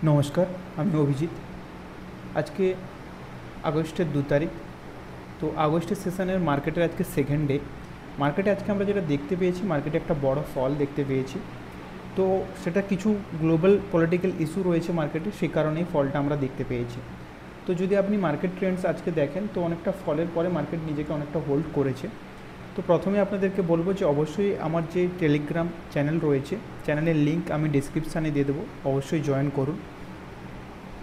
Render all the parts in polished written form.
নমস্কার, আমি অভিজিৎ। আজকে আগস্টের 2 তারিখ। তো আগস্টের সেশনের মার্কেটের আজকে সেকেন্ড ডে। মার্কেটে আজকে আমরা যেটা দেখতে পেয়েছি, মার্কেটে একটা বড় ফল দেখতে পেয়েছি। তো সেটা কিছু গ্লোবাল পলিটিক্যাল ইস্যু রয়েছে মার্কেটে, সেই কারণেই ফলটা আমরা দেখতে পেয়েছি। তো যদি আপনি মার্কেট ট্রেন্ডস আজকে দেখেন, তো অনেকটা ফলের পরে মার্কেট নিজেকে অনেকটা হোল্ড করেছে। তো প্রথমে আপনাদেরকে বলবো যে অবশ্যই আমার যে টেলিগ্রাম চ্যানেল রয়েছে, চ্যানেলের লিঙ্ক আমি ডিসক্রিপশানে দিয়ে দেবো, অবশ্যই জয়েন করুন।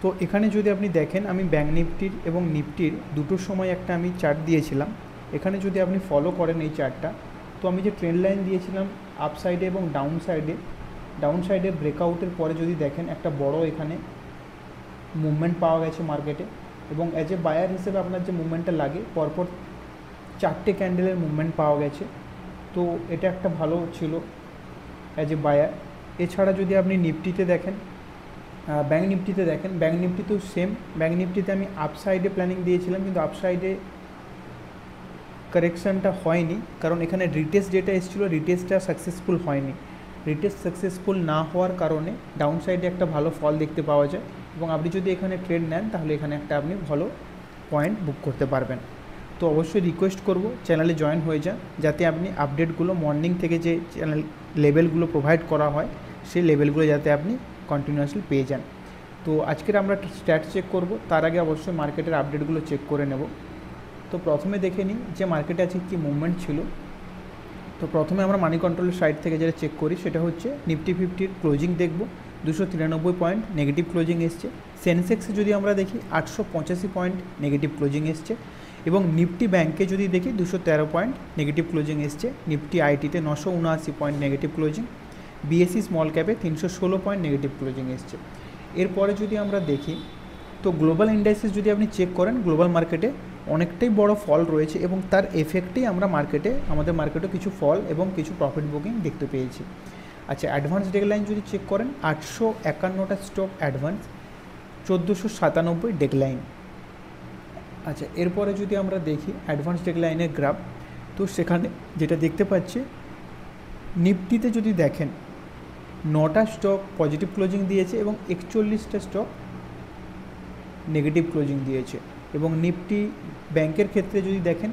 তো এখানে যদি আপনি দেখেন, আমি ব্যাঙ্ক নিফটির এবং নিফটির দুটোর সময় একটা আমি চার্ট দিয়েছিলাম। এখানে যদি আপনি ফলো করেন এই চার্টটা, তো আমি যে ট্রেন্ড লাইন দিয়েছিলাম আপ সাইডে এবং ডাউন সাইডে ব্রেকআউটের পরে যদি দেখেন, একটা বড় এখানে মুভমেন্ট পাওয়া গেছে মার্কেটে। এবং অ্যাজ এ বায়ার হিসেবে আপনার যে মুভমেন্টটা লাগে, পরপর 4টে ক্যান্ডেলের মুভমেন্ট পাওয়া গেছে। তো এটা একটা ভালো ছিল অ্যাজ এ বায়ার। এছাড়া যদি আপনি নিফটিতে দেখেন, ব্যাঙ্ক নিফটিতে দেখেন, ব্যাঙ্ক নিফটিতেও সেম। ব্যাঙ্ক নিফটিতে আমি আপ সাইডে প্ল্যানিং দিয়েছিলাম, কিন্তু আপ সাইডে কারেকশানটা হয়নি, কারণ এখানে রিটেস্ট যেটা এসেছিলো, রিটেস্টটা সাকসেসফুল হয়নি। রিটেস্ট সাকসেসফুল না হওয়ার কারণে ডাউন সাইডে একটা ভালো ফল দেখতে পাওয়া যায়। এবং আপনি যদি এখানে ট্রেড নেন, তাহলে এখানে একটা আপনি ভালো পয়েন্ট বুক করতে পারবেন। তো অবশ্যই রিকোয়েস্ট করব চ্যানেলে জয়েন হয়ে যান, যাতে আপনি আপডেটগুলো মর্নিং থেকে যে চ্যানেল লেভেলগুলো প্রোভাইড করা হয়, সেই লেভেলগুলো যাতে আপনি কন্টিনিউয়াসলি পেয়ে যান। তো আজকের আমরা স্ট্যাট চেক করব, তার আগে অবশ্যই মার্কেটের আপডেটগুলো চেক করে নেব। তো প্রথমে দেখে নিই যে মার্কেটে আজকে কী মুভমেন্ট ছিল। তো প্রথমে আমরা মানি কন্ট্রোলের সাইড থেকে যেটা চেক করি, সেটা হচ্ছে নিফটি 50-র ক্লোজিং দেখব। 293 পয়েন্ট নেগেটিভ ক্লোজিং এসছে। সেন্সেক্সে যদি আমরা দেখি, 885 পয়েন্ট নেগেটিভ ক্লোজিং এসছে। এবং নিফটি ব্যাঙ্কে যদি দেখি, 213 পয়েন্ট নেগেটিভ ক্লোজিং এসছে। নিফটি আইটিতে 979 point negative closing. BSE small ক্যাপে 316 পয়েন্ট নেগেটিভ ক্লোজিং এসছে। এরপরে যদি আমরা দেখি, তো গ্লোবাল ইন্ডাইসেস যদি আপনি চেক করেন, গ্লোবাল মার্কেটে অনেকটাই বড় ফল রয়েছে, এবং তার এফেক্টেই আমরা আমাদের মার্কেটে কিছু ফল এবং কিছু প্রফিট বুকিং দেখতে পেয়েছি। আচ্ছা, অ্যাডভান্স ডেকলাইন যদি চেক করেন, 851টা স্টক অ্যাডভান্স, 1497 ডেকলাইন। আচ্ছা, এরপরে যদি আমরা দেখি অ্যাডভান্স ডেকলাইনের গ্রাফ, তো সেখানে যেটা দেখতে পাচ্ছি, নিফটিতে যদি দেখেন 9টা স্টক পজিটিভ ক্লোজিং দিয়েছে এবং 41টা স্টক নেগেটিভ ক্লোজিং দিয়েছে। এবং নিফটি ব্যাংকের ক্ষেত্রে যদি দেখেন,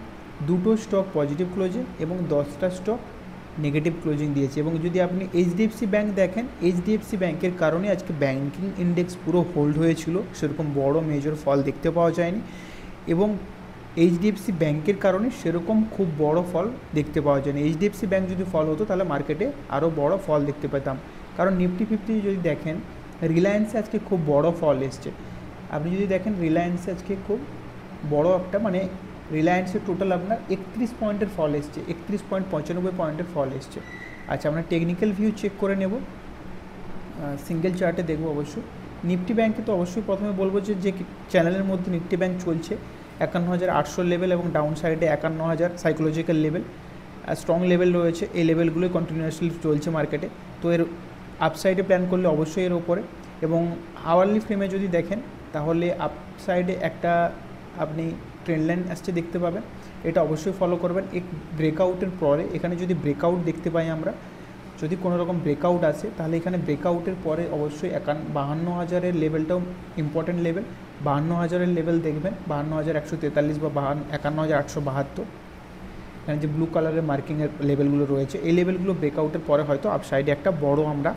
2টো স্টক পজিটিভ ক্লোজিং এবং 10টা স্টক নেগেটিভ ক্লোজিং দিয়েছে। এবং যদি আপনি এইচডিএফসি ব্যাংক দেখেন, এইচডিএফসি ব্যাংকের কারণে আজকে ব্যাংকিং ইন্ডেক্স পুরো হোল্ড হয়েছিল, সেরকম বড় মেজর ফল দেখতে পাওয়া যায়নি। এবং এইচডিএফসি ব্যাংকের কারণে সেরকম খুব বড় ফল দেখতে পাওয়া যায়নি। এইচডিএফসি ব্যাংক যদি ফল হতো, তাহলে মার্কেটে আরও বড় ফল দেখতে পেতাম। কারণ নিফটি 50 যদি দেখেন, রিলায়েন্সে আজকে খুব বড় ফল এসছে। আপনি যদি দেখেন, রিলায়েন্সে আজকে খুব বড় একটা, মানে রিলায়েন্সের টোটাল আপনার 31 পয়েন্টের ফল এসছে, 31.95 পয়েন্টের ফল এসছে। আচ্ছা, আমরা টেকনিক্যাল ভিউ চেক করে নেব, সিঙ্গেল চার্টে দেখব অবশ্যই। নিফটি ব্যাংকে তো অবশ্যই প্রথমে বলবো যে চ্যানেলের মধ্যে নিফটি ব্যাংক চলছে 51,800 লেভেল, এবং ডাউন সাইডে 51,000 সাইকোলজিক্যাল লেভেল, স্ট্রং লেভেল রয়েছে। এই লেভেলগুলোই কন্টিনিউয়াসলি চলছে মার্কেটে। তো এর আপসাইডে প্ল্যান করলে অবশ্যই এর ওপরে। এবং আওয়ারলি ফ্রেমে যদি দেখেন, তাহলে আপ সাইডে একটা আপনি ট্রেন্ড লাইন আসছে দেখতে পাবেন, এটা অবশ্যই ফলো করবেন। এক ব্রেকআউটের পরে এখানে যদি ব্রেকআউট দেখতে পাই আমরা, যদি কোনো রকম ব্রেকআউট আসে, তাহলে এখানে ব্রেকআউটের পরে অবশ্যই 52,000-এর লেভেলটাও ইম্পর্টেন্ট লেভেল। 52,000-এর লেভেল দেখবেন, 52,143 বা 51,872। এখানে যে ব্লু কালারের মার্কিংয়ের লেভেলগুলো রয়েছে, এই লেভেলগুলো ব্রেকআউটের পরে হয়তো আপ সাইডে একটা বড় আমরা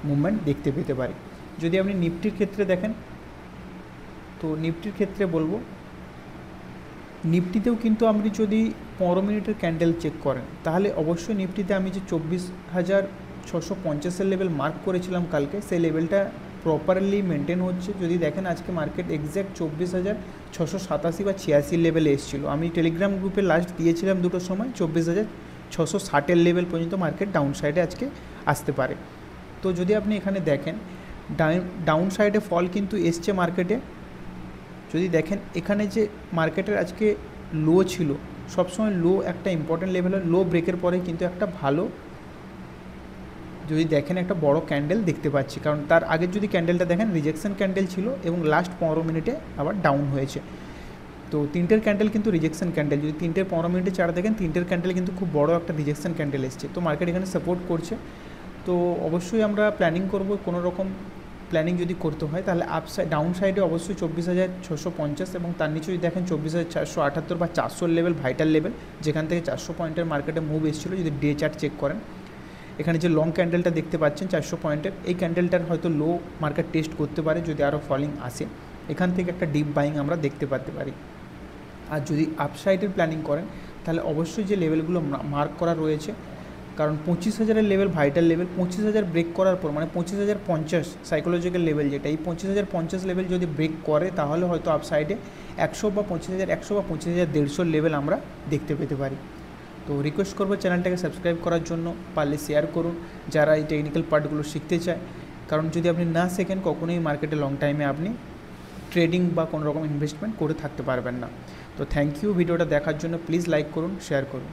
মুভমেন্ট দেখতে পেতে পারি। যদি আপনি নিফটির ক্ষেত্রে দেখেন, তো নিফটির ক্ষেত্রে বলবো, নিফটিতেও কিন্তু আপনি যদি 15 মিনিটের ক্যান্ডেল চেক করেন, তাহলে অবশ্যই নিফটিতে আমি যে 24,650-এর লেভেল মার্ক করেছিলাম কালকে, সেই লেভেলটা প্রপারলি মেনটেন হচ্ছে। যদি দেখেন, আজকে মার্কেট এক্স্যাক্ট 24,687 বা 86 লেভেলে এসেছিলো। আমি টেলিগ্রাম গ্রুপে লাস্ট দিয়েছিলাম দুটোর সময়, 24,660-এর লেভেল পর্যন্ত মার্কেট ডাউন সাইডে আজকে আসতে পারে। তো যদি আপনি এখানে দেখেন, ডাউন সাইডে ফল কিন্তু এসছে মার্কেটে। যদি দেখেন, এখানে যে মার্কেটের আজকে লো ছিল, সবসময় লো একটা ইম্পর্টেন্ট লেভেল, লো ব্রেকের পরে কিন্তু একটা ভালো, যদি দেখেন, একটা বড় ক্যান্ডেল দেখতে পাচ্ছি। কারণ তার আগের যদি ক্যান্ডেলটা দেখেন, রিজেকশন ক্যান্ডেল ছিল এবং লাস্ট 15 মিনিটে আবার ডাউন হয়েছে। তো তিনটের ক্যান্ডেল কিন্তু রিজেকশন ক্যান্ডেল। যদি 3-15 মিনিটে চার্ট দেখেন, তিনটের ক্যান্ডেল কিন্তু খুব বড় একটা রিজেকশন ক্যান্ডেল এসছে। তো মার্কেট এখানে সাপোর্ট করছে। তো অবশ্যই আমরা প্ল্যানিং করব কোনো রকম প্ল্যানিং যদি করতে হয় তাহলে ডাউন সাইডে অবশ্যই 24,650 এবং তার নিচে যদি দেখেন 24,478 বা 400 লেভেল ভাইটাল লেভেল, যেখান থেকে 400 পয়েন্টের মার্কেটে মুভ এসেছিলো। যদি ডে চার্ট চেক করেন, এখানে যে লং ক্যান্ডেলটা দেখতে পাচ্ছেন 400 পয়েন্টের, এই ক্যান্ডেলটার হয়তো লো মার্কেট টেস্ট করতে পারে। যদি আরও ফলিং আসে, এখান থেকে একটা ডিপ বাইং আমরা দেখতে পারতে পারি। আর যদি আপসাইডের প্ল্যানিং করেন তাহলে অবশ্যই যে লেভেলগুলো মার্ক করা রয়েছে, কারণ 25,000-এর লেভেল ভাইটাল লেভেল, 25,000 ব্রেক করার পর মানে 25,050 সাইকোলজিক্যাল লেভেল যেটা, এই 25,050 লেভেল যদি ব্রেক করে তাহলে হয়তো আপসাইডে 100 বা 25,100 বা 25,150 লেভেল আমরা দেখতে পেতে পারি। তো রিকোয়েস্ট করবো চ্যানেলটাকে সাবস্ক্রাইব করার জন্য, পারলে শেয়ার করুন যারা এই টেকনিক্যাল পার্টগুলো শিখতে চায়। কারণ যদি আপনি না শেখেন কখনোই মার্কেটে লং টাইমে আপনি ট্রেডিং বা কোনো রকম ইনভেস্টমেন্ট করে থাকতে পারবেন না। তো থ্যাংক ইউ ভিডিওটা দেখার জন্য। প্লিজ লাইক করুন, শেয়ার করুন।